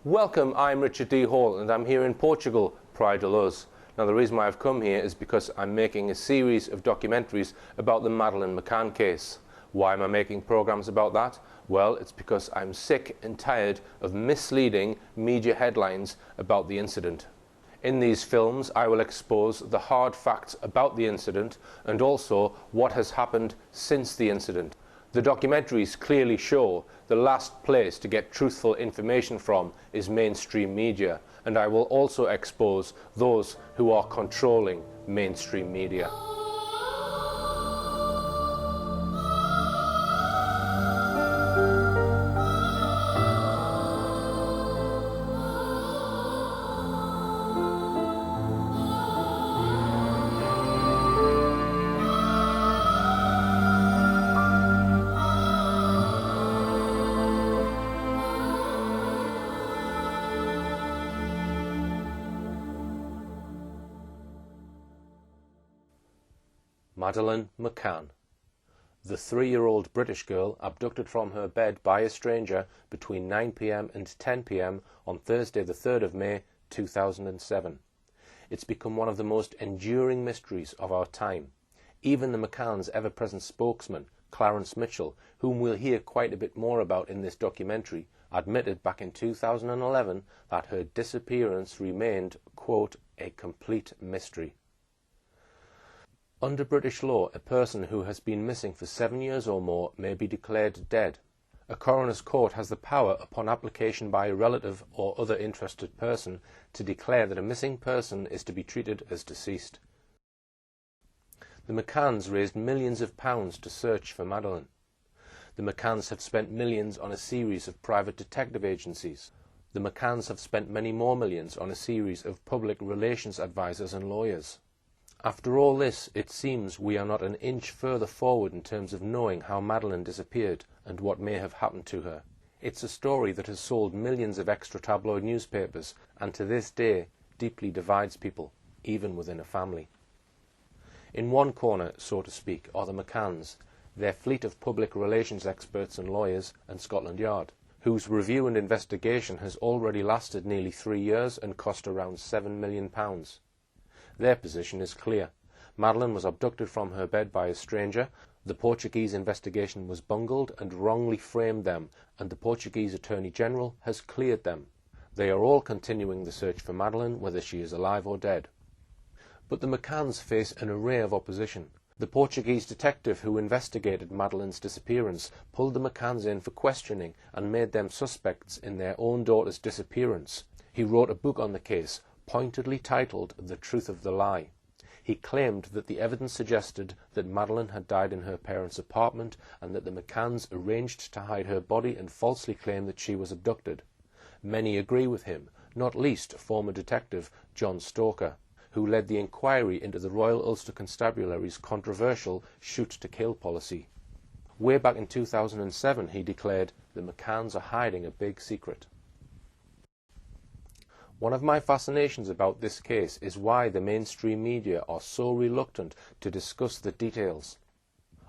Welcome, I'm Richard D. Hall and I'm here in Portugal, Praia de Luz. Now the reason why I've come here is because I'm making a series of documentaries about the Madeleine McCann case. Why am I making programs about that? Well, it's because I'm sick and tired of misleading media headlines about the incident. In these films, I will expose the hard facts about the incident and also what has happened since the incident. The documentaries clearly show the last place to get truthful information from is mainstream media, and I will also expose those who are controlling mainstream media. Madeleine McCann, the 3-year-old British girl abducted from her bed by a stranger between 9 p.m. and 10 p.m. on Thursday the 3rd of May 2007. It's become one of the most enduring mysteries of our time. Even the McCanns' ever-present spokesman, Clarence Mitchell, whom we'll hear quite a bit more about in this documentary, admitted back in 2011 that her disappearance remained, quote, a complete mystery. Under British law, a person who has been missing for 7 years or more may be declared dead. A coroner's court has the power, upon application by a relative or other interested person, to declare that a missing person is to be treated as deceased. The McCanns raised millions of pounds to search for Madeleine. The McCanns have spent millions on a series of private detective agencies. The McCanns have spent many more millions on a series of public relations advisors and lawyers. After all this, it seems we are not an inch further forward in terms of knowing how Madeleine disappeared and what may have happened to her. It's a story that has sold millions of extra tabloid newspapers and to this day deeply divides people, even within a family. In one corner, so to speak, are the McCanns, their fleet of public relations experts and lawyers, and Scotland Yard, whose review and investigation has already lasted nearly 3 years and cost around £7 million. Their position is clear. Madeleine was abducted from her bed by a stranger, the Portuguese investigation was bungled and wrongly framed them, and the Portuguese Attorney General has cleared them. They are all continuing the search for Madeleine, whether she is alive or dead. But the McCanns face an array of opposition. The Portuguese detective who investigated Madeleine's disappearance pulled the McCanns in for questioning and made them suspects in their own daughter's disappearance. He wrote a book on the case, pointedly titled The Truth of the Lie. He claimed that the evidence suggested that Madeleine had died in her parents' apartment and that the McCanns arranged to hide her body and falsely claim that she was abducted. Many agree with him, not least former detective John Stoker, who led the inquiry into the Royal Ulster Constabulary's controversial shoot-to-kill policy. Way back in 2007 he declared, "The McCanns are hiding a big secret." One of my fascinations about this case is why the mainstream media are so reluctant to discuss the details.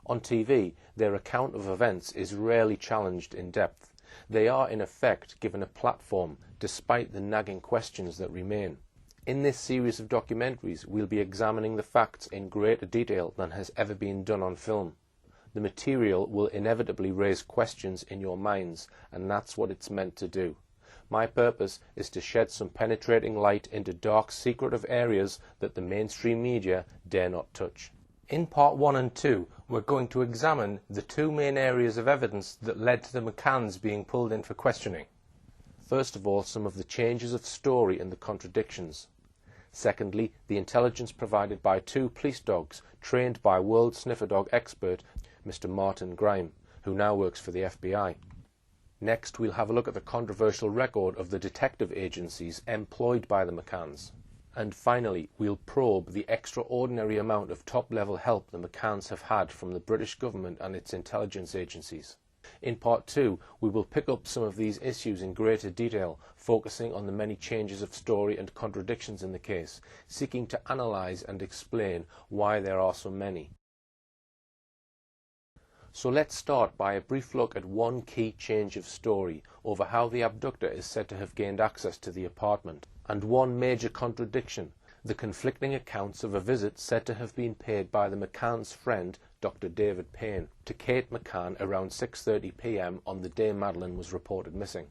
On TV, their account of events is rarely challenged in depth. They are in effect given a platform despite the nagging questions that remain. In this series of documentaries, we'll be examining the facts in greater detail than has ever been done on film. The material will inevitably raise questions in your minds, and that's what it's meant to do. My purpose is to shed some penetrating light into dark, secretive areas that the mainstream media dare not touch. In part 1 and 2, we're going to examine the two main areas of evidence that led to the McCanns being pulled in for questioning. First of all, some of the changes of story and the contradictions. Secondly, the intelligence provided by 2 police dogs trained by world sniffer dog expert Mr. Martin Grime, who now works for the FBI. Next, we'll have a look at the controversial record of the detective agencies employed by the McCanns. And finally, we'll probe the extraordinary amount of top-level help the McCanns have had from the British government and its intelligence agencies. In part 2, we will pick up some of these issues in greater detail, focusing on the many changes of story and contradictions in the case, seeking to analyse and explain why there are so many. So let's start by a brief look at one key change of story over how the abductor is said to have gained access to the apartment, and one major contradiction, the conflicting accounts of a visit said to have been paid by the McCann's friend, Dr. David Payne, to Kate McCann around 6:30 p.m. on the day Madeleine was reported missing.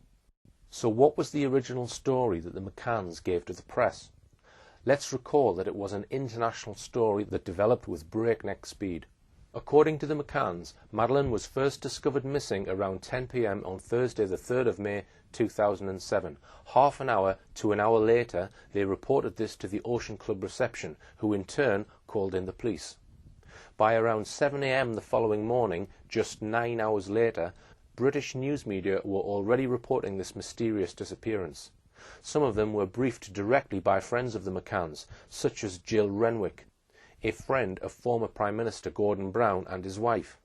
So what was the original story that the McCanns gave to the press? Let's recall that it was an international story that developed with breakneck speed. According to the McCanns, Madeleine was first discovered missing around 10 p.m. on Thursday the 3rd of May 2007. Half an hour to an hour later, they reported this to the Ocean Club reception, who in turn called in the police. By around 7 a.m. the following morning, just 9 hours later, British news media were already reporting this mysterious disappearance. Some of them were briefed directly by friends of the McCanns, such as Jill Renwick, a friend of former Prime Minister Gordon Brown and his wife.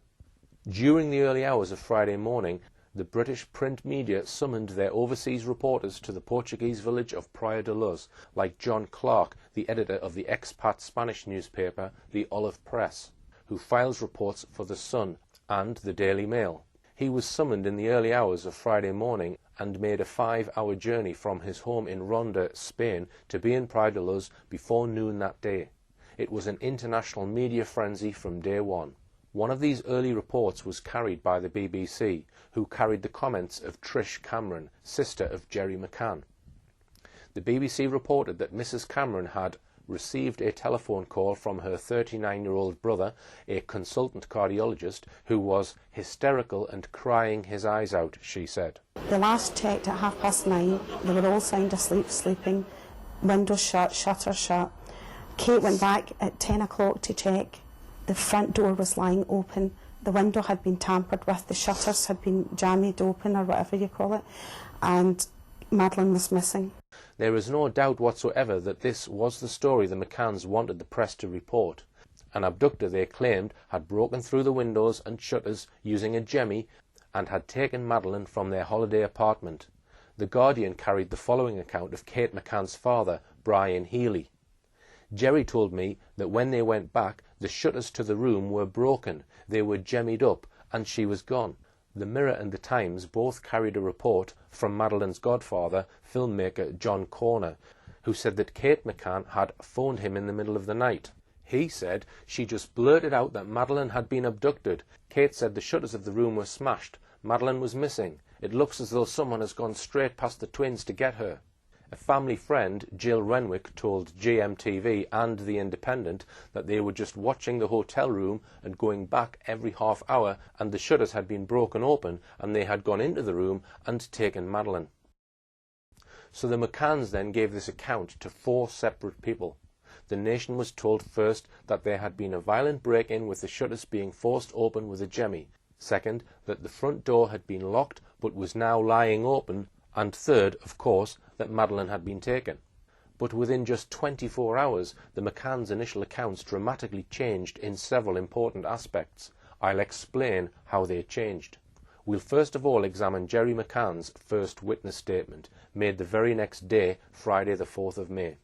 During the early hours of Friday morning, the British print media summoned their overseas reporters to the Portuguese village of Praia da Luz, like John Clark, the editor of the expat Spanish newspaper, the Olive Press, who files reports for The Sun and the Daily Mail. He was summoned in the early hours of Friday morning and made a 5-hour journey from his home in Ronda, Spain, to be in Praia da Luz before noon that day. It was an international media frenzy from day one. One of these early reports was carried by the BBC, who carried the comments of Trish Cameron, sister of Gerry McCann. The BBC reported that Mrs. Cameron had received a telephone call from her 39-year-old brother, a consultant cardiologist, who was hysterical and crying his eyes out, she said. The last checked at 9:30. They were all sound asleep, sleeping, windows shut, shutters shut. Kate went back at 10 o'clock to check. The front door was lying open. The window had been tampered with. The shutters had been jammed open, or whatever you call it. And Madeleine was missing. There is no doubt whatsoever that this was the story the McCanns wanted the press to report. An abductor, they claimed, had broken through the windows and shutters using a jemmy and had taken Madeleine from their holiday apartment. The Guardian carried the following account of Kate McCann's father, Brian Healy. Gerry told me that when they went back, the shutters to the room were broken, they were jemmied up, and she was gone. The Mirror and the Times both carried a report from Madeleine's godfather, filmmaker John Corner, who said that Kate McCann had phoned him in the middle of the night. He said she just blurted out that Madeleine had been abducted. Kate said the shutters of the room were smashed. Madeleine was missing. It looks as though someone has gone straight past the twins to get her. A family friend, Jill Renwick, told GMTV and The Independent that they were just watching the hotel room and going back every half hour, and the shutters had been broken open and they had gone into the room and taken Madeleine. So the McCanns then gave this account to 4 separate people. The Nation was told first that there had been a violent break-in with the shutters being forced open with a jemmy. Second, that the front door had been locked but was now lying open. And third, of course, that Madeleine had been taken. But within just 24 hours, the McCanns' initial accounts dramatically changed in several important aspects. I'll explain how they changed. We'll first of all examine Gerry McCann's first witness statement, made the very next day, Friday the 4th of May.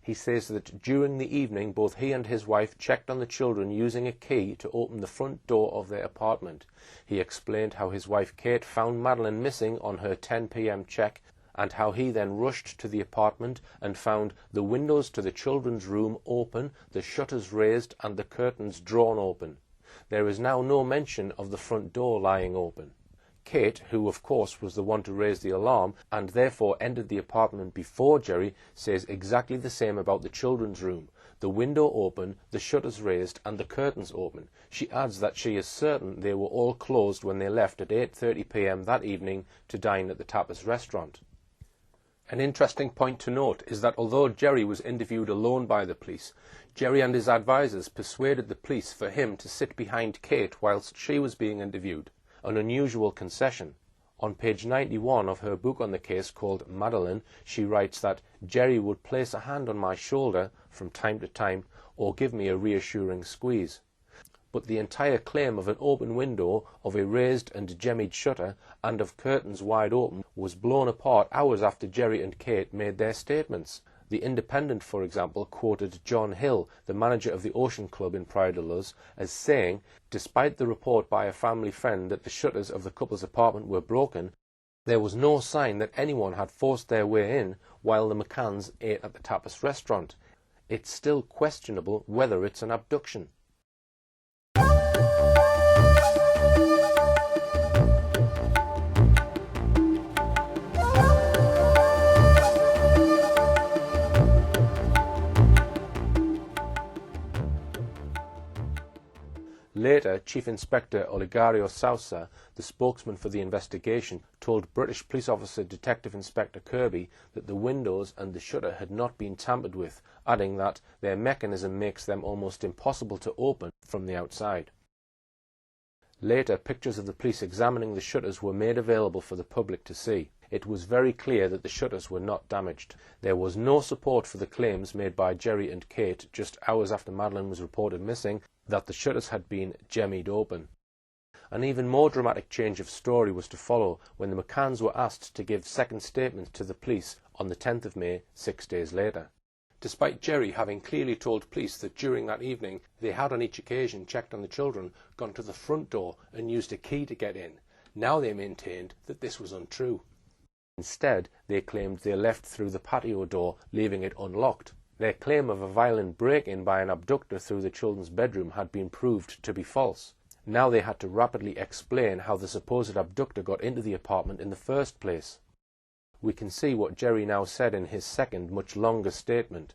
He says that during the evening both he and his wife checked on the children using a key to open the front door of their apartment. He explained how his wife Kate found Madeleine missing on her 10 p.m. check, and how he then rushed to the apartment and found the windows to the children's room open, the shutters raised and the curtains drawn open. There is now no mention of the front door lying open. Kate, who of course was the one to raise the alarm and therefore entered the apartment before Gerry, says exactly the same about the children's room. The window open, the shutters raised and the curtains open. She adds that she is certain they were all closed when they left at 8:30 p.m. that evening to dine at the Tapas restaurant. An interesting point to note is that although Gerry was interviewed alone by the police, Gerry and his advisers persuaded the police for him to sit behind Kate whilst she was being interviewed. An unusual concession. On page 91 of her book on the case called Madeleine, she writes that Gerry would place a hand on my shoulder from time to time or give me a reassuring squeeze. But the entire claim of an open window, of a raised and jemmied shutter, and of curtains wide open was blown apart hours after Gerry and Kate made their statements. The Independent, for example, quoted John Hill, the manager of the Ocean Club in Praia da Luz, as saying, despite the report by a family friend that the shutters of the couple's apartment were broken, there was no sign that anyone had forced their way in while the McCanns ate at the tapas restaurant. It's still questionable whether it's an abduction. Later, Chief Inspector Olegario Sousa, the spokesman for the investigation, told British police officer Detective Inspector Kirby that the windows and the shutter had not been tampered with, adding that their mechanism makes them almost impossible to open from the outside. Later, pictures of the police examining the shutters were made available for the public to see. It was very clear that the shutters were not damaged. There was no support for the claims made by Jerry and Kate just hours after Madeleine was reported missing that the shutters had been jemmied open. An even more dramatic change of story was to follow when the McCanns were asked to give second statements to the police on the 10th of May, 6 days later. Despite Jerry having clearly told police that during that evening they had on each occasion checked on the children, gone to the front door and used a key to get in, now they maintained that this was untrue. Instead, they claimed they left through the patio door, leaving it unlocked. Their claim of a violent break-in by an abductor through the children's bedroom had been proved to be false. Now they had to rapidly explain how the supposed abductor got into the apartment in the first place. We can see what Jerry now said in his second, much longer statement.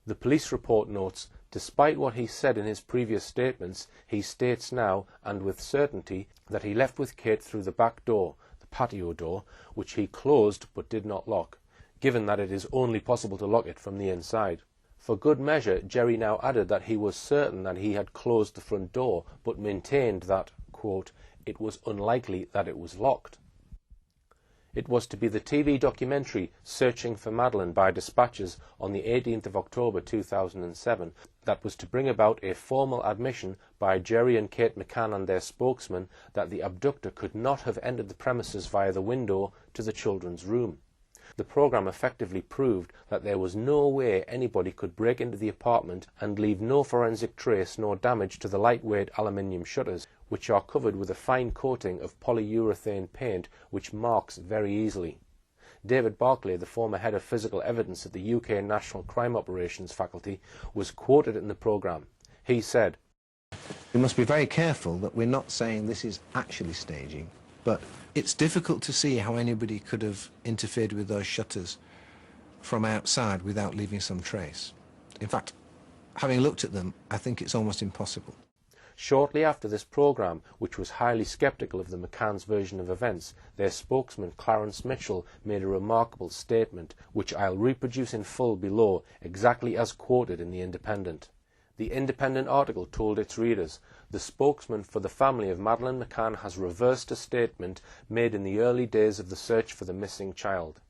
The police report notes, despite what he said in his previous statements, he states now, and with certainty, that he left with Kate through the back door, the patio door, which he closed but did not lock, given that it is only possible to lock it from the inside. For good measure, Jerry now added that he was certain that he had closed the front door, but maintained that, quote, it was unlikely that it was locked. It was to be the TV documentary Searching for Madeleine by Dispatches on the 18th of October 2007 that was to bring about a formal admission by Jerry and Kate McCann and their spokesman that the abductor could not have entered the premises via the window to the children's room. The programme effectively proved that there was no way anybody could break into the apartment and leave no forensic trace nor damage to the lightweight aluminium shutters, which are covered with a fine coating of polyurethane paint which marks very easily. David Barclay, the former head of physical evidence at the UK National Crime Operations Faculty, was quoted in the programme. He said, "We must be very careful that we're not saying this is actually staging, but it's difficult to see how anybody could have interfered with those shutters from outside without leaving some trace. In fact, having looked at them, I think it's almost impossible." Shortly after this programme, which was highly sceptical of the McCann's version of events, their spokesman Clarence Mitchell made a remarkable statement, which I'll reproduce in full below, exactly as quoted in The Independent. The Independent article told its readers, the spokesman for the family of Madeleine McCann has reversed a statement made in the early days of the search for the missing child.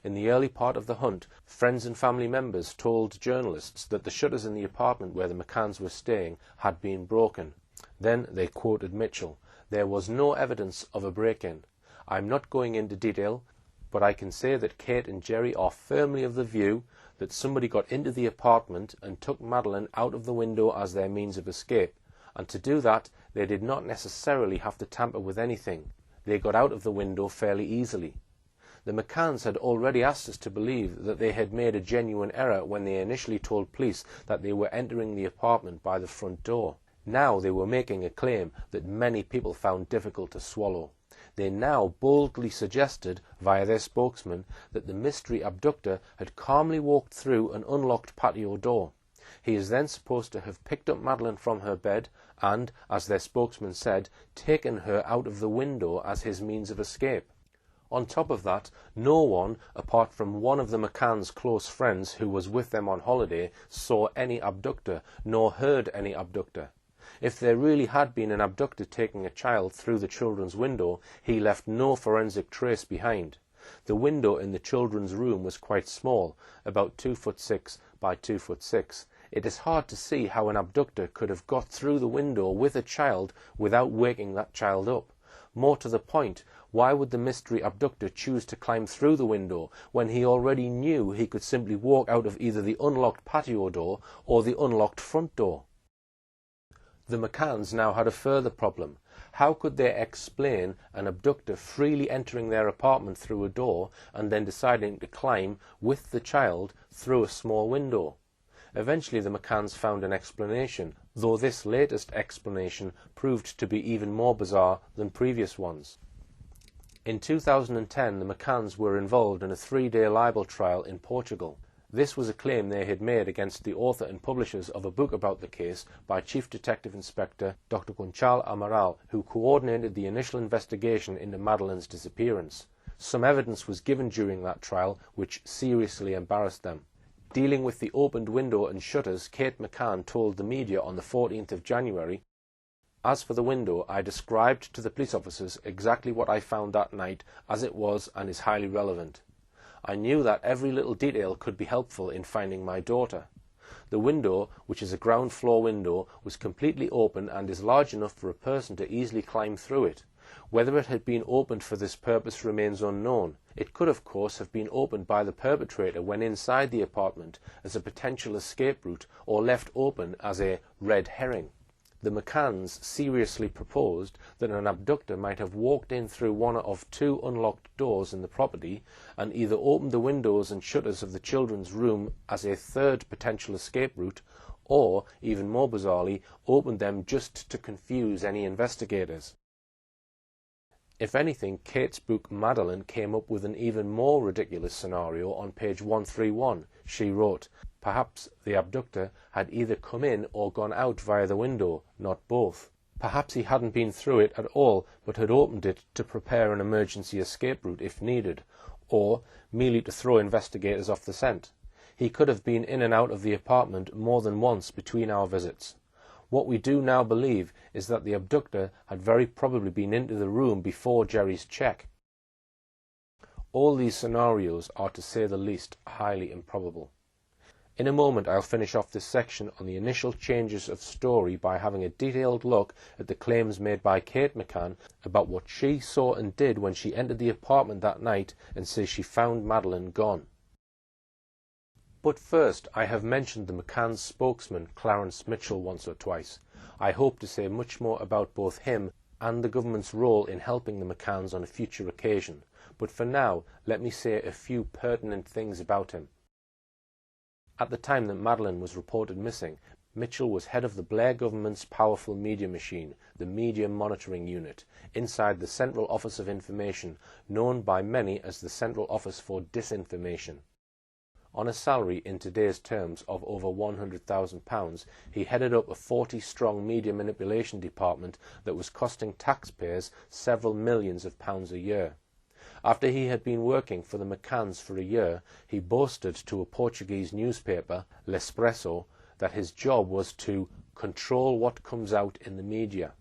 In the early part of the hunt, friends and family members told journalists that the shutters in the apartment where the McCanns were staying had been broken. Then they quoted Mitchell, "There was no evidence of a break-in. I'm not going into detail, but I can say that Kate and Jerry are firmly of the view that somebody got into the apartment and took Madeleine out of the window as their means of escape, and to do that they did not necessarily have to tamper with anything. They got out of the window fairly easily. The McCanns had already asked us to believe that they had made a genuine error when they initially told police that they were entering the apartment by the front door. Now they were making a claim that many people found difficult to swallow. They now boldly suggested, via their spokesman, that the mystery abductor had calmly walked through an unlocked patio door. He is then supposed to have picked up Madeleine from her bed and, as their spokesman said, taken her out of the window as his means of escape. On top of that, no one, apart from one of the McCanns' close friends who was with them on holiday, saw any abductor, nor heard any abductor. If there really had been an abductor taking a child through the children's window, he left no forensic trace behind. The window in the children's room was quite small, about 2'6" by 2'6". It is hard to see how an abductor could have got through the window with a child without waking that child up. More to the point, Why would the mystery abductor choose to climb through the window when he already knew he could simply walk out of either the unlocked patio door or the unlocked front door? The McCanns now had a further problem. How could they explain an abductor freely entering their apartment through a door and then deciding to climb with the child through a small window? Eventually the McCanns found an explanation, though this latest explanation proved to be even more bizarre than previous ones. In 2010, the McCanns were involved in a 3-day libel trial in Portugal. This was a claim they had made against the author and publishers of a book about the case by Chief Detective Inspector Dr. Gonçalo Amaral, who coordinated the initial investigation into Madeleine's disappearance. Some evidence was given during that trial which seriously embarrassed them. Dealing with the opened window and shutters, Kate McCann told the media on the 14th of January, "As for the window, I described to the police officers exactly what I found that night as it was and is highly relevant. I knew that every little detail could be helpful in finding my daughter. The window, which is a ground floor window, was completely open and is large enough for a person to easily climb through it. Whether it had been opened for this purpose remains unknown. It could, of course, have been opened by the perpetrator when inside the apartment as a potential escape route or left open as a red herring." The McCanns seriously proposed that an abductor might have walked in through one of 2 unlocked doors in the property and either opened the windows and shutters of the children's room as a third potential escape route, or, even more bizarrely, opened them just to confuse any investigators. If anything, Kate's book Madeleine came up with an even more ridiculous scenario on page 131. She wrote, "Perhaps the abductor had either come in or gone out via the window, not both. Perhaps he hadn't been through it at all, but had opened it to prepare an emergency escape route if needed, or merely to throw investigators off the scent. He could have been in and out of the apartment more than once between our visits. What we do now believe is that the abductor had very probably been into the room before Jerry's check." All these scenarios are, to say the least, highly improbable. In a moment I'll finish off this section on the initial changes of story by having a detailed look at the claims made by Kate McCann about what she saw and did when she entered the apartment that night and says she found Madeleine gone. But first, I have mentioned the McCann's spokesman, Clarence Mitchell, once or twice. I hope to say much more about both him and the government's role in helping the McCanns on a future occasion, but for now let me say a few pertinent things about him. At the time that Madeleine was reported missing, Mitchell was head of the Blair government's powerful media machine, the Media Monitoring Unit, inside the Central Office of Information, known by many as the Central Office for Disinformation. On a salary in today's terms of over £100,000, he headed up a 40-strong media manipulation department that was costing taxpayers several millions of pounds a year. After he had been working for the McCanns for a year, he boasted to a Portuguese newspaper, L'Expresso, that his job was to control what comes out in the media.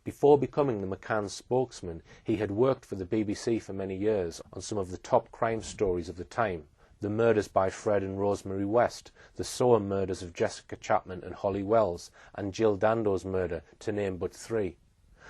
Before becoming the McCann spokesman, he had worked for the BBC for many years on some of the top crime stories of the time: the murders by Fred and Rosemary West, the Soham murders of Jessica Chapman and Holly Wells, and Jill Dando's murder, to name but 3.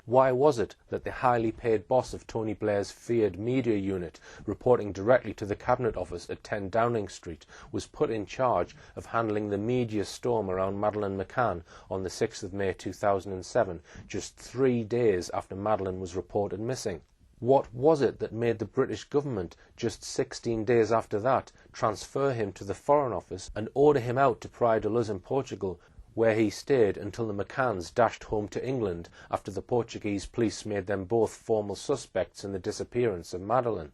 Why was it that the highly paid boss of Tony Blair's feared media unit, reporting directly to the Cabinet Office at 10 Downing Street, was put in charge of handling the media storm around Madeleine McCann on the 6th of May 2007, just 3 days after Madeleine was reported missing? What was it that made the British government, just 16 days after that, transfer him to the Foreign Office and order him out to Praia da Luz in Portugal, where he stayed until the McCanns dashed home to England after the Portuguese police made them both formal suspects in the disappearance of Madeleine?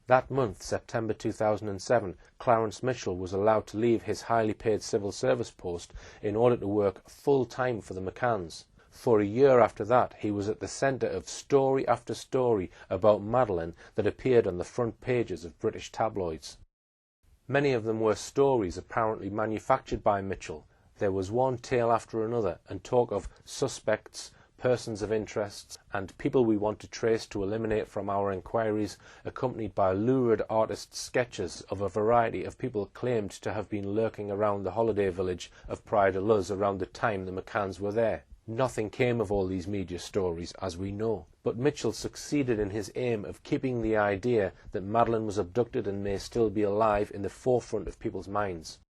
That month, September 2007, Clarence Mitchell was allowed to leave his highly paid civil service post in order to work full-time for the McCanns. For a year after that, he was at the centre of story after story about Madeleine that appeared on the front pages of British tabloids. Many of them were stories apparently manufactured by Mitchell. There was one tale after another, and talk of suspects, persons of interest, and people we want to trace to eliminate from our inquiries, accompanied by lurid artist sketches of a variety of people claimed to have been lurking around the holiday village of Praia da Luz around the time the McCanns were there. Nothing came of all these media stories, as we know, but Mitchell succeeded in his aim of keeping the idea that Madeleine was abducted and may still be alive in the forefront of people's minds.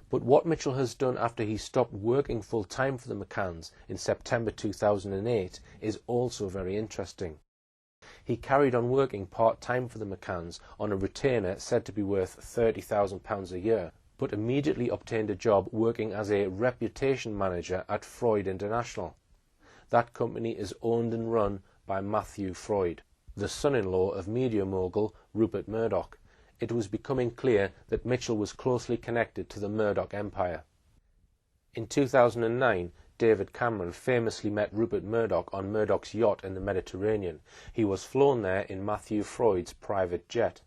But what Mitchell has done after he stopped working full-time for the McCanns in September 2008 is also very interesting. He carried on working part-time for the McCanns on a retainer said to be worth £30,000 a year, but immediately obtained a job working as a reputation manager at Freud International. That company is owned and run by Matthew Freud, the son-in-law of media mogul Rupert Murdoch. It was becoming clear that Mitchell was closely connected to the Murdoch empire. In 2009, David Cameron famously met Rupert Murdoch on Murdoch's yacht in the Mediterranean. He was flown there in Matthew Freud's private jet.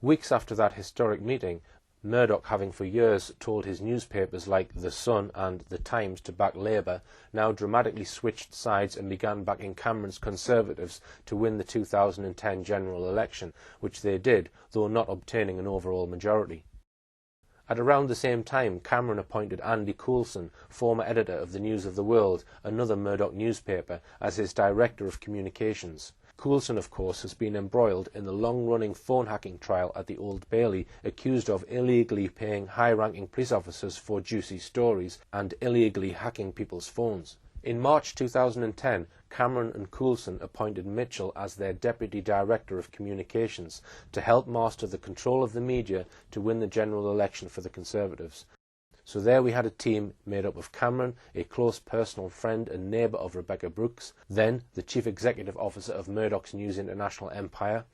Weeks after that historic meeting, Murdoch, having for years told his newspapers like The Sun and The Times to back Labour, now dramatically switched sides and began backing Cameron's Conservatives to win the 2010 general election, which they did, though not obtaining an overall majority. At around the same time, Cameron appointed Andy Coulson, former editor of the News of the World, another Murdoch newspaper, as his director of communications. Coulson, of course, has been embroiled in the long-running phone hacking trial at the Old Bailey, accused of illegally paying high-ranking police officers for juicy stories and illegally hacking people's phones. In March 2010, Cameron and Coulson appointed Mitchell as their Deputy Director of Communications to help master the control of the media to win the general election for the Conservatives. So there we had a team made up of Cameron, a close personal friend and neighbour of Rebekah Brooks, then the Chief Executive Officer of Murdoch's News International empire,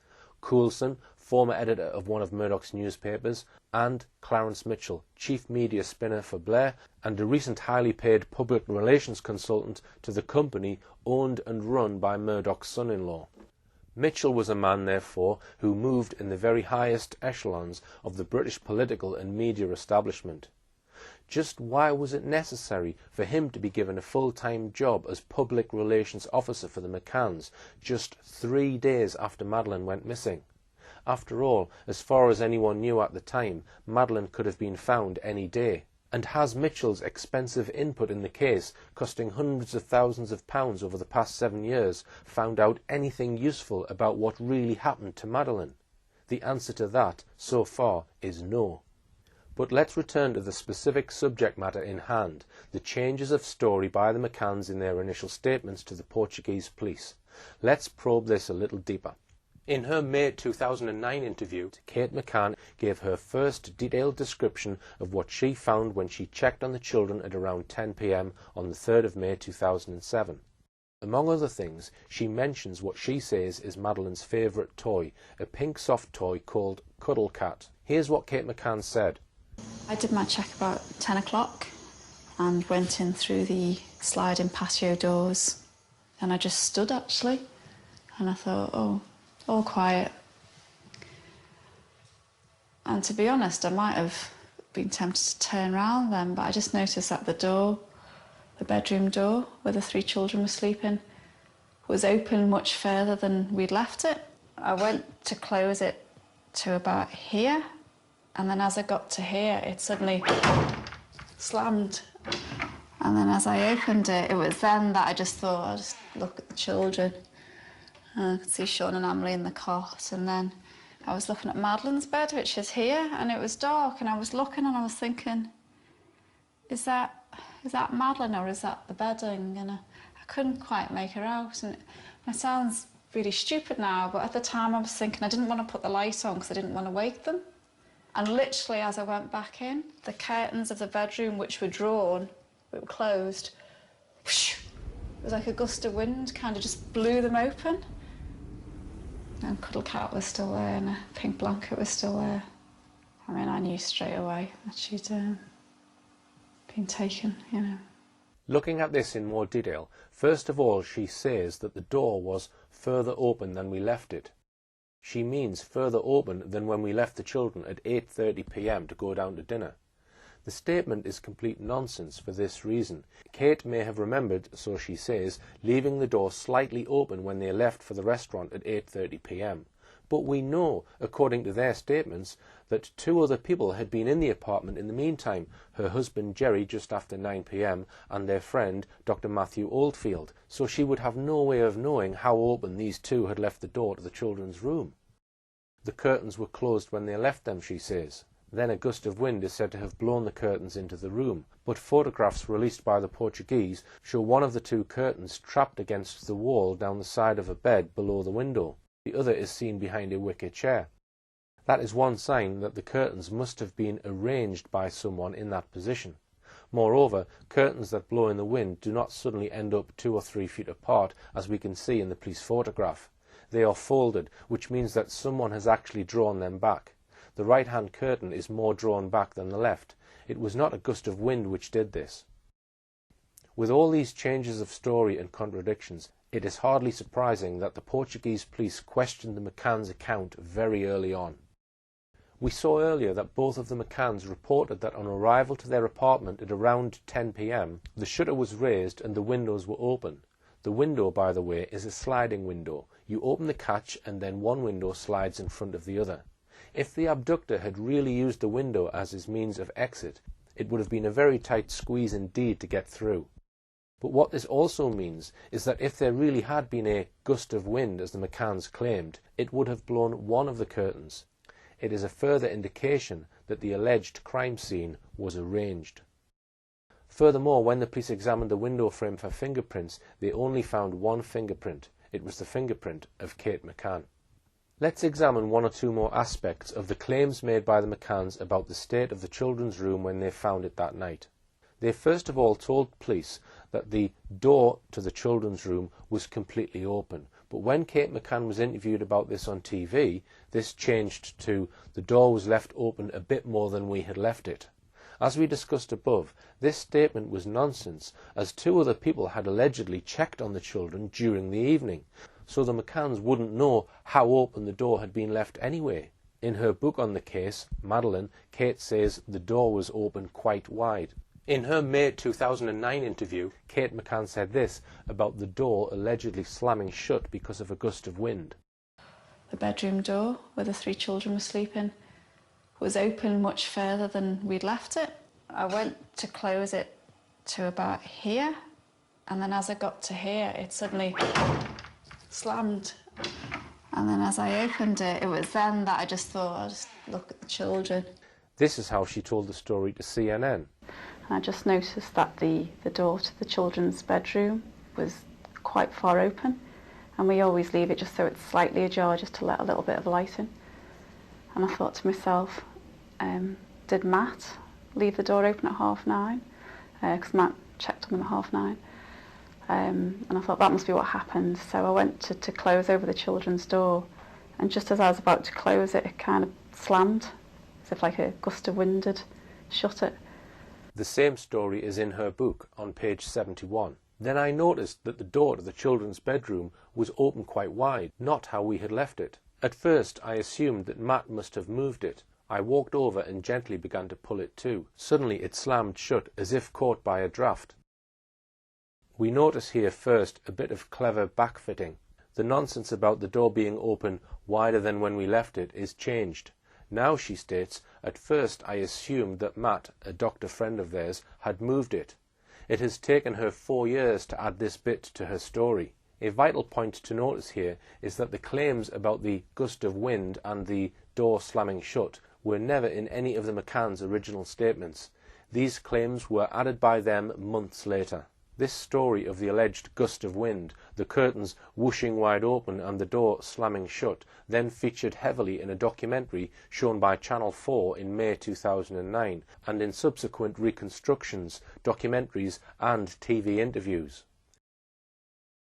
Coulson, former editor of one of Murdoch's newspapers, and Clarence Mitchell, Chief Media Spinner for Blair and a recent highly paid public relations consultant to the company owned and run by Murdoch's son-in-law. Mitchell was a man, therefore, who moved in the very highest echelons of the British political and media establishment. Just why was it necessary for him to be given a full-time job as Public Relations Officer for the McCanns just 3 days after Madeleine went missing? After all, as far as anyone knew at the time, Madeleine could have been found any day. And has Mitchell's expensive input in the case, costing hundreds of thousands of pounds over the past 7 years, found out anything useful about what really happened to Madeleine? The answer to that, so far, is no. But let's return to the specific subject matter in hand, the changes of story by the McCanns in their initial statements to the Portuguese police. Let's probe this a little deeper. In her May 2009 interview, Kate McCann gave her first detailed description of what she found when she checked on the children at around 10 p.m. on the 3rd of May 2007. Among other things, she mentions what she says is Madeleine's favourite toy, a pink soft toy called Cuddle Cat. Here's what Kate McCann said. I did my check about 10 o'clock and went in through the sliding patio doors, and I just stood actually, and I thought, oh, all quiet. And to be honest, I might have been tempted to turn around then, but I just noticed that the door, the bedroom door where the 3 children were sleeping, was open much further than we'd left it. I went to close it to about here, and then as I got to here, it suddenly slammed. And then as I opened it, it was then that I just thought, I'll just look at the children. And I could see Sean and Emily in the cot, and then I was looking at Madeleine's bed, which is here, and it was dark, and I was looking and I was thinking, is that Madeleine or is that the bedding? And I couldn't quite make her out, and it sounds really stupid now, but at the time I was thinking I didn't want to put the light on because I didn't want to wake them. And literally as I went back in, the curtains of the bedroom, which were drawn, but were closed, whoosh, it was like a gust of wind, kind of just blew them open. And Cuddle Cat was still there, and a pink blanket was still there. I mean, I knew straight away that she'd been taken, you know. Looking at this in more detail, first of all she says that the door was further open than we left it. She means further open than when we left the children at 8:30 p.m. to go down to dinner. The statement is complete nonsense for this reason. Kate may have remembered, so she says, leaving the door slightly open when they left for the restaurant at 8:30 p.m. But we know, according to their statements, that 2 other people had been in the apartment in the meantime, her husband Jerry just after 9 p.m. and their friend Dr. Matthew Oldfield, so she would have no way of knowing how open these 2 had left the door to the children's room. The curtains were closed when they left them, she says. Then a gust of wind is said to have blown the curtains into the room, but photographs released by the Portuguese show one of the 2 curtains trapped against the wall down the side of a bed below the window. The other is seen behind a wicker chair. That is one sign that the curtains must have been arranged by someone in that position. Moreover, curtains that blow in the wind do not suddenly end up 2 or 3 feet apart, as we can see in the police photograph. They are folded, which means that someone has actually drawn them back. The right-hand curtain is more drawn back than the left. It was not a gust of wind which did this. With all these changes of story and contradictions, it is hardly surprising that the Portuguese police questioned the McCann's account very early on. We saw earlier that both of the McCanns reported that on arrival to their apartment at around 10 p.m, the shutter was raised and the windows were open. The window, by the way, is a sliding window. You open the catch and then one window slides in front of the other. If the abductor had really used the window as his means of exit, it would have been a very tight squeeze indeed to get through. But what this also means is that if there really had been a gust of wind, as the McCanns claimed, it would have blown one of the curtains. It is a further indication that the alleged crime scene was arranged. Furthermore, when the police examined the window frame for fingerprints, they only found one fingerprint. It was the fingerprint of Kate McCann. Let's examine 1 or 2 more aspects of the claims made by the McCanns about the state of the children's room when they found it that night. They first of all told police that the door to the children's room was completely open, but when Kate McCann was interviewed about this on TV, this changed to the door was left open a bit more than we had left it. As we discussed above, this statement was nonsense, as 2 other people had allegedly checked on the children during the evening, so the McCanns wouldn't know how open the door had been left anyway. In her book on the case, Madeline, Kate says the door was open quite wide. In her May 2009 interview, Kate McCann said this about the door allegedly slamming shut because of a gust of wind. The bedroom door where the 3 children were sleeping was open much further than we'd left it. I went to close it to about here, and then as I got to here, it suddenly slammed. And then as I opened it, it was then that I just thought, I'll just look at the children. This is how she told the story to CNN. I just noticed that the door to the children's bedroom was quite far open, and we always leave it just so it's slightly ajar, just to let a little bit of light in. And I thought to myself, did Matt leave the door open at 9:30? Because Matt checked on them at 9:30. And I thought that must be what happened. So I went to close over the children's door, and just as I was about to close it, it kind of slammed, as if like a gust of wind had shut it. The same story is in her book on page 71. Then I noticed that the door to the children's bedroom was open quite wide, not how we had left it. At first I assumed that Matt must have moved it. I walked over and gently began to pull it too. Suddenly it slammed shut as if caught by a draft. We notice here first a bit of clever backfitting. The nonsense about the door being open wider than when we left it is changed. Now, she states, at first I assumed that Matt, a doctor friend of theirs, had moved it. It has taken her 4 years to add this bit to her story. A vital point to notice here is that the claims about the gust of wind and the door slamming shut were never in any of the McCanns' original statements. These claims were added by them months later. This story of the alleged gust of wind, the curtains whooshing wide open and the door slamming shut, then featured heavily in a documentary shown by Channel 4 in May 2009 and in subsequent reconstructions, documentaries and TV interviews.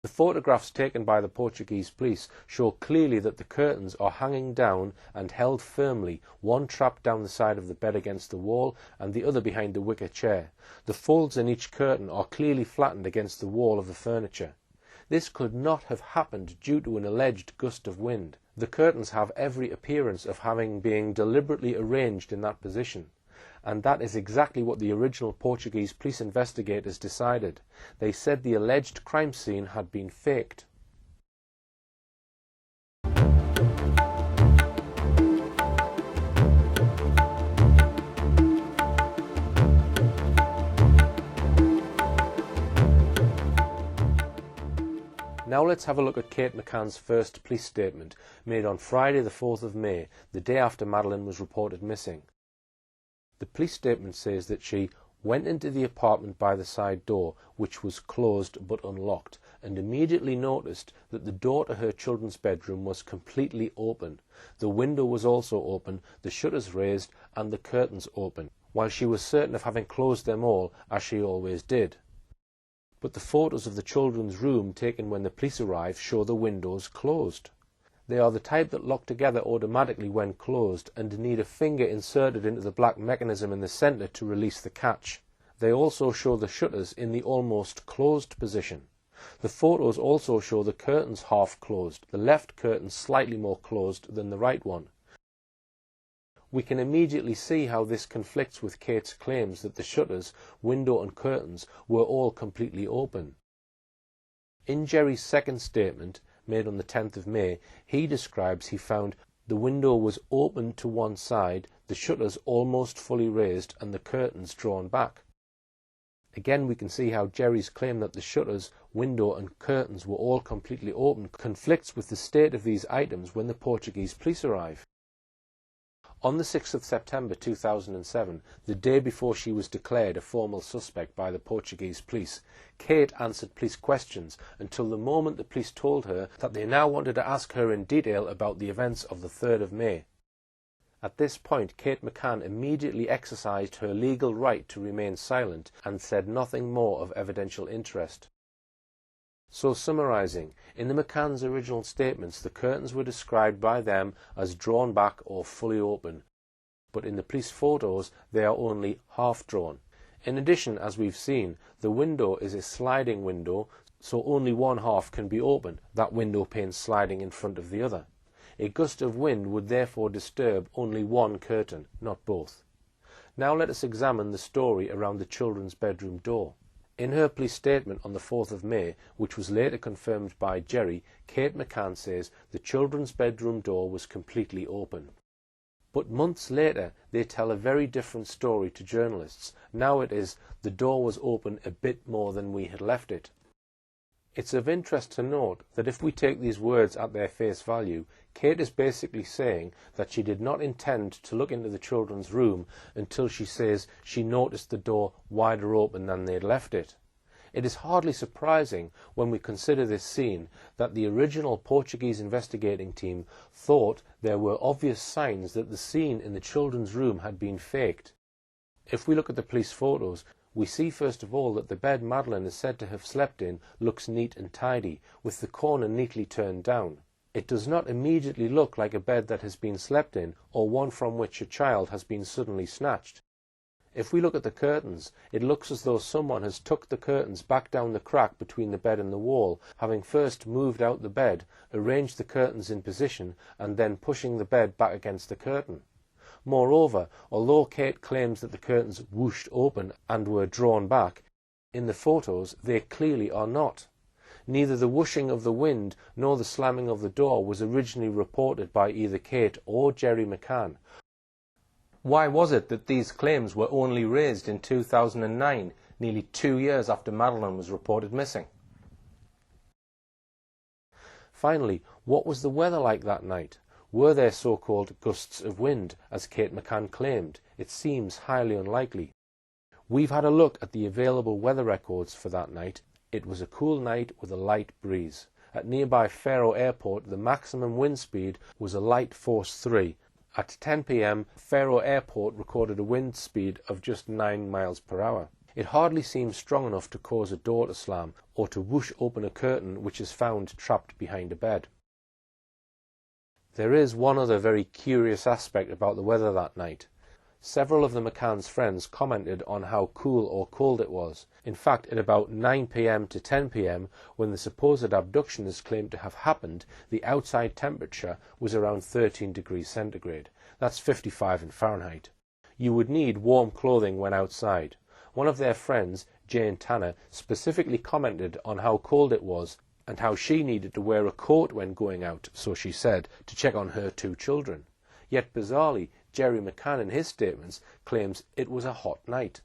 The photographs taken by the Portuguese police show clearly that the curtains are hanging down and held firmly, one trapped down the side of the bed against the wall and the other behind the wicker chair. The folds in each curtain are clearly flattened against the wall of the furniture. This could not have happened due to an alleged gust of wind. The curtains have every appearance of having been deliberately arranged in that position. And that is exactly what the original Portuguese police investigators decided. They said the alleged crime scene had been faked. Now let's have a look at Kate McCann's first police statement, made on Friday the 4th of May, the day after Madeleine was reported missing. The police statement says that she went into the apartment by the side door, which was closed but unlocked, and immediately noticed that the door to her children's bedroom was completely open. The window was also open, the shutters raised, and the curtains open, while she was certain of having closed them all, as she always did. But the photos of the children's room taken when the police arrived show the windows closed. They are the type that lock together automatically when closed and need a finger inserted into the black mechanism in the centre to release the catch. They also show the shutters in the almost closed position. The photos also show the curtains half closed, the left curtain slightly more closed than the right one. We can immediately see how this conflicts with Kate's claims that the shutters, window and curtains were all completely open. In Jerry's second statement, made on the 10th of May, he describes he found the window was open to one side, the shutters almost fully raised and the curtains drawn back. Again, we can see how Jerry's claim that the shutters, window and curtains were all completely open conflicts with the state of these items when the Portuguese police arrive. On the 6th of September 2007, the day before she was declared a formal suspect by the Portuguese police, Kate answered police questions until the moment the police told her that they now wanted to ask her in detail about the events of the 3rd of May. At this point, Kate McCann immediately exercised her legal right to remain silent and said nothing more of evidential interest. So, summarising, in the McCann's original statements, the curtains were described by them as drawn back or fully open, but in the police photos they are only half drawn. In addition, as we've seen, the window is a sliding window, so only one half can be open, that window pane sliding in front of the other. A gust of wind would therefore disturb only one curtain, not both. Now let us examine the story around the children's bedroom door. In her police statement on the 4th of May, which was later confirmed by Jerry, Kate McCann says the children's bedroom door was completely open. But months later, they tell a very different story to journalists. Now it is, the door was open a bit more than we had left it. It's of interest to note that if we take these words at their face value, Kate is basically saying that she did not intend to look into the children's room until she says she noticed the door wider open than they had left it. It is hardly surprising when we consider this scene that the original Portuguese investigating team thought there were obvious signs that the scene in the children's room had been faked. If we look at the police photos, we see first of all that the bed Madeleine is said to have slept in looks neat and tidy, with the corner neatly turned down. It does not immediately look like a bed that has been slept in, or one from which a child has been suddenly snatched. If we look at the curtains, it looks as though someone has tucked the curtains back down the crack between the bed and the wall, having first moved out the bed, arranged the curtains in position, and then pushing the bed back against the curtain. Moreover, although Kate claims that the curtains whooshed open and were drawn back, in the photos they clearly are not. Neither the whooshing of the wind nor the slamming of the door was originally reported by either Kate or Jerry McCann. Why was it that these claims were only raised in 2009, nearly 2 years after Madeleine was reported missing? Finally, what was the weather like that night? Were there so-called gusts of wind, as Kate McCann claimed? It seems highly unlikely. We've had a look at the available weather records for that night. It was a cool night with a light breeze. At nearby Faro Airport, the maximum wind speed was a light force 3. At 10 p.m, Faro Airport recorded a wind speed of just 9 miles per hour. It hardly seems strong enough to cause a door to slam or to whoosh open a curtain which is found trapped behind a bed. There is one other very curious aspect about the weather that night. Several of the McCann's friends commented on how cool or cold it was. In fact, at about 9 p.m. to 10 p.m, when the supposed abduction is claimed to have happened, the outside temperature was around 13 degrees centigrade. That's 55 in Fahrenheit. You would need warm clothing when outside. One of their friends, Jane Tanner, specifically commented on how cold it was and how she needed to wear a coat when going out, so she said, to check on her 2 children. Yet bizarrely, Jerry McCann in his statements claims it was a hot night.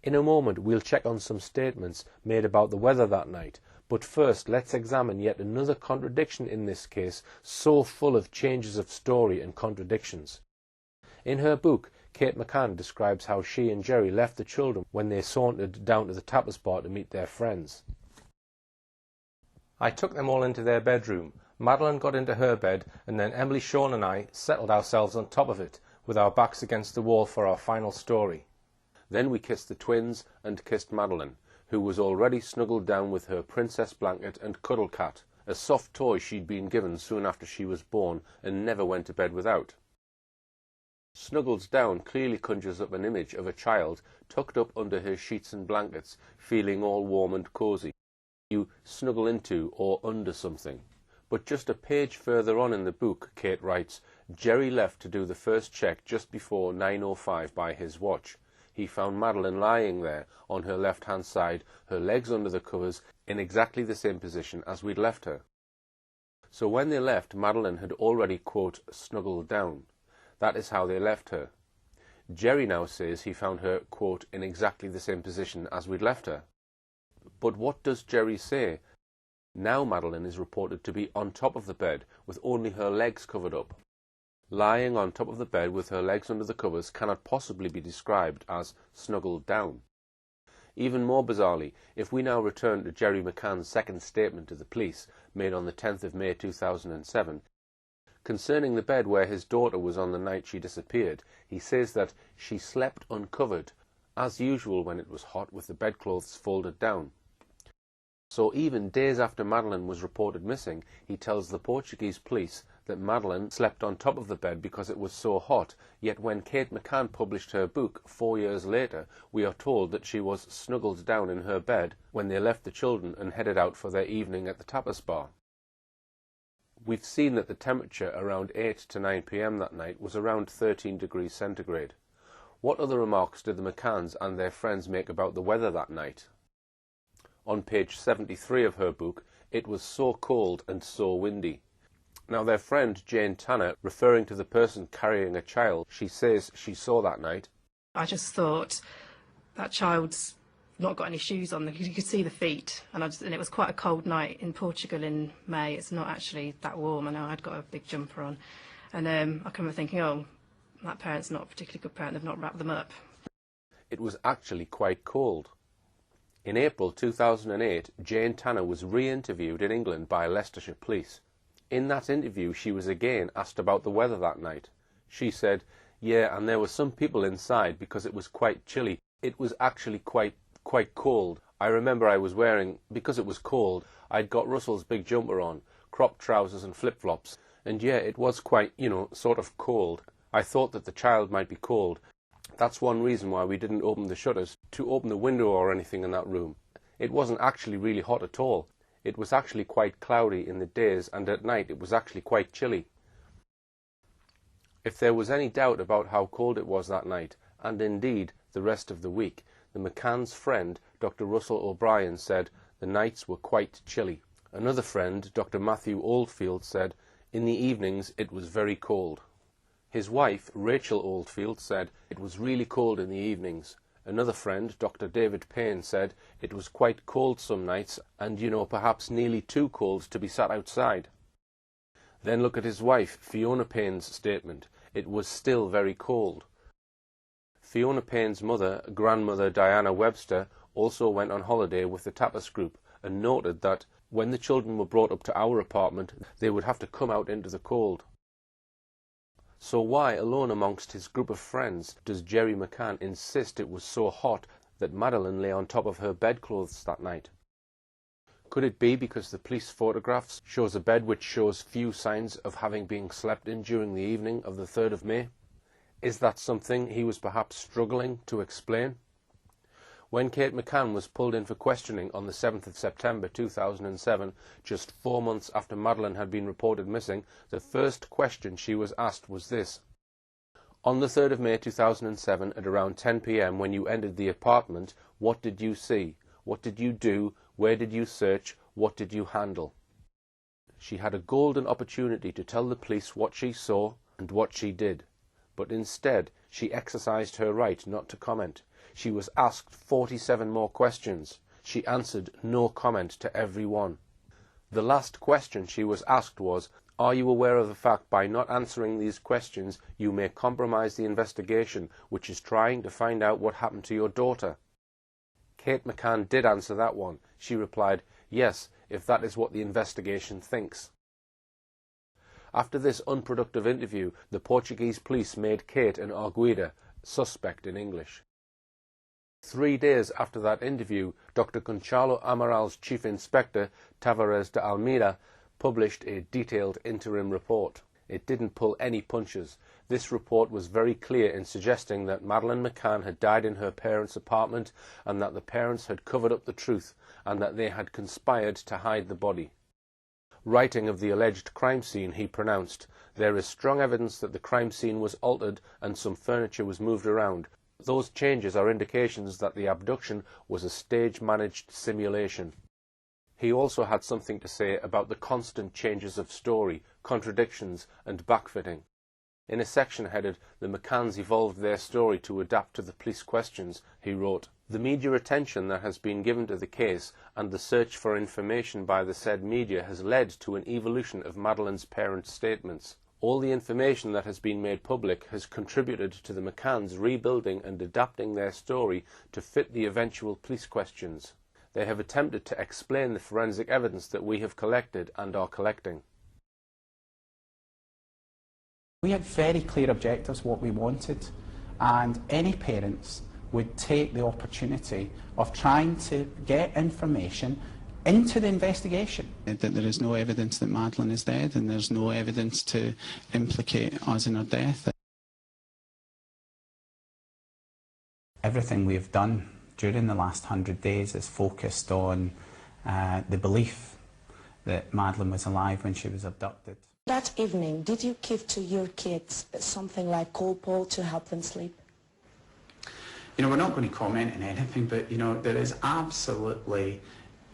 In a moment we'll check on some statements made about the weather that night, but first let's examine yet another contradiction in this case, so full of changes of story and contradictions. In her book, Kate McCann describes how she and Jerry left the children when they sauntered down to the tapas bar to meet their friends. I took them all into their bedroom. Madeline got into her bed, and then Emily, Sean and I settled ourselves on top of it, with our backs against the wall for our final story. Then we kissed the twins and kissed Madeline, who was already snuggled down with her princess blanket and cuddle cat, a soft toy she'd been given soon after she was born and never went to bed without. Snuggles down clearly conjures up an image of a child tucked up under her sheets and blankets, feeling all warm and cosy. You snuggle into or under something. But just a page further on in the book, Kate writes, Jerry left to do the first check just before 9:05 by his watch. He found Madeline lying there on her left-hand side, her legs under the covers, in exactly the same position as we'd left her. So when they left, Madeline had already, quote, snuggled down. That is how they left her. Jerry now says he found her, quote, in exactly the same position as we'd left her. But what does Jerry say? Now Madeline is reported to be on top of the bed, with only her legs covered up. Lying on top of the bed with her legs under the covers cannot possibly be described as snuggled down. Even more bizarrely, if we now return to Jerry McCann's second statement to the police, made on the 10th of May 2007, concerning the bed where his daughter was on the night she disappeared, he says that she slept uncovered, as usual when it was hot, with the bedclothes folded down. So even days after Madeline was reported missing, he tells the Portuguese police that Madeline slept on top of the bed because it was so hot, yet when Kate McCann published her book 4 years later, we are told that she was snuggled down in her bed when they left the children and headed out for their evening at the tapas bar. We've seen that the temperature around 8 to 9 p.m. that night was around 13 degrees centigrade. What other remarks did the McCanns and their friends make about the weather that night? On page 73 of her book, it was so cold and so windy. Now their friend Jane Tanner, referring to the person carrying a child she says she saw that night, I just thought, that child's not got any shoes on. You could see the feet, and it was quite a cold night in Portugal in May. It's not actually that warm. I know I'd got a big jumper on, and I remember thinking, oh, that parent's not a particularly good parent. They've not wrapped them up. It was actually quite cold. In April 2008, Jane Tanner was re-interviewed in England by Leicestershire police. In that interview, she was again asked about the weather that night. She said, yeah, and there were some people inside because it was quite chilly. It was actually quite cold. I remember I was wearing, because it was cold, I'd got Russell's big jumper on, cropped trousers and flip-flops, and yeah, it was quite, sort of cold. I thought that the child might be cold. That's one reason why we didn't open the shutters, to open the window or anything in that room. It wasn't actually really hot at all. It was actually quite cloudy in the days, and at night it was actually quite chilly. If there was any doubt about how cold it was that night, and indeed the rest of the week, the McCann's friend, Dr. Russell O'Brien, said the nights were quite chilly. Another friend, Dr. Matthew Oldfield, said in the evenings it was very cold. His wife, Rachel Oldfield, said it was really cold in the evenings. Another friend, Dr. David Payne, said it was quite cold some nights and, perhaps nearly too cold to be sat outside. Then look at his wife, Fiona Payne's statement. It was still very cold. Fiona Payne's mother, grandmother Diana Webster, also went on holiday with the tapas group and noted that when the children were brought up to our apartment, they would have to come out into the cold. So why, alone amongst his group of friends, does Jerry McCann insist it was so hot that Madeline lay on top of her bedclothes that night? Could it be because the police photographs shows a bed which shows few signs of having been slept in during the evening of the 3rd of May? Is that something he was perhaps struggling to explain? When Kate McCann was pulled in for questioning on the 7th of September 2007, just 4 months after Madeline had been reported missing, the first question she was asked was this. On the 3rd of May 2007, at around 10 p.m, when you entered the apartment, what did you see? What did you do? Where did you search? What did you handle? She had a golden opportunity to tell the police what she saw and what she did. But instead, she exercised her right not to comment. She was asked 47 more questions. She answered no comment to every one. The last question she was asked was, "Are you aware of the fact by not answering these questions you may compromise the investigation which is trying to find out what happened to your daughter?" Kate McCann did answer that one. She replied, "Yes, if that is what the investigation thinks." After this unproductive interview, the Portuguese police made Kate an arguida, suspect in English. 3 days after that interview, Dr. Gonçalo Amaral's chief inspector, Tavares de Almeida, published a detailed interim report. It didn't pull any punches. This report was very clear in suggesting that Madeleine McCann had died in her parents' apartment and that the parents had covered up the truth and that they had conspired to hide the body. Writing of the alleged crime scene, he pronounced, "There is strong evidence that the crime scene was altered and some furniture was moved around. Those changes are indications that the abduction was a stage-managed simulation." He also had something to say about the constant changes of story, contradictions and backfitting. In a section headed, "The McCanns evolved their story to adapt to the police questions," he wrote, "The media attention that has been given to the case and the search for information by the said media has led to an evolution of Madeleine's parents' statements. All the information that has been made public has contributed to the McCanns rebuilding and adapting their story to fit the eventual police questions. They have attempted to explain the forensic evidence that we have collected and are collecting." We had very clear objectives, what we wanted, and any parents would take the opportunity of trying to get information into the investigation. That there is no evidence that Madeleine is dead and there's no evidence to implicate us in her death. Everything we've done during the last 100 days is focused on the belief that Madeleine was alive when she was abducted. That evening, did you give to your kids something like Calpol to help them sleep? You know, we're not going to comment on anything, but, you know, there is absolutely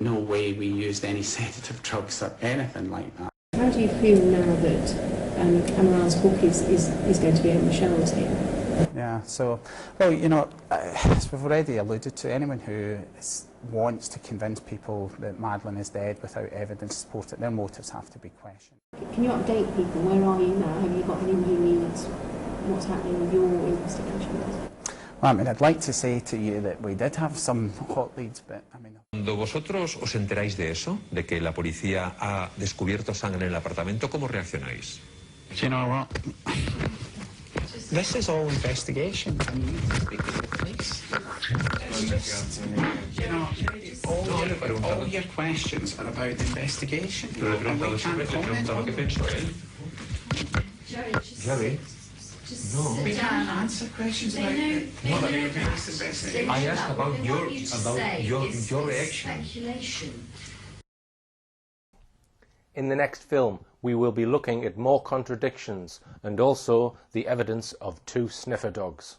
no way we used any sedative drugs or anything like that. How do you feel now that Amaral's book is going to be out on the shelves here? Yeah, so, well, you know, as we've already alluded to, anyone who wants to convince people that Madeleine is dead without evidence to support it, their motives have to be questioned. Can you update people? Where are you now? Have you got any new leads? What's happening with your investigation? Well, I mean, I'd like to say to you that we did have some hot leads, but I mean... Cuando vosotros os enteráis de eso, de que la policía ha descubierto sangre en el apartamento, ¿cómo reaccionáis? Do you know what? This is all investigation. And you need to speak to the police. You know, all your questions are about investigation. And we can't comment on them. Jerry, no. We can't answer questions about it. I asked about your reaction. In the next film, we will be looking at more contradictions and also the evidence of 2 sniffer dogs.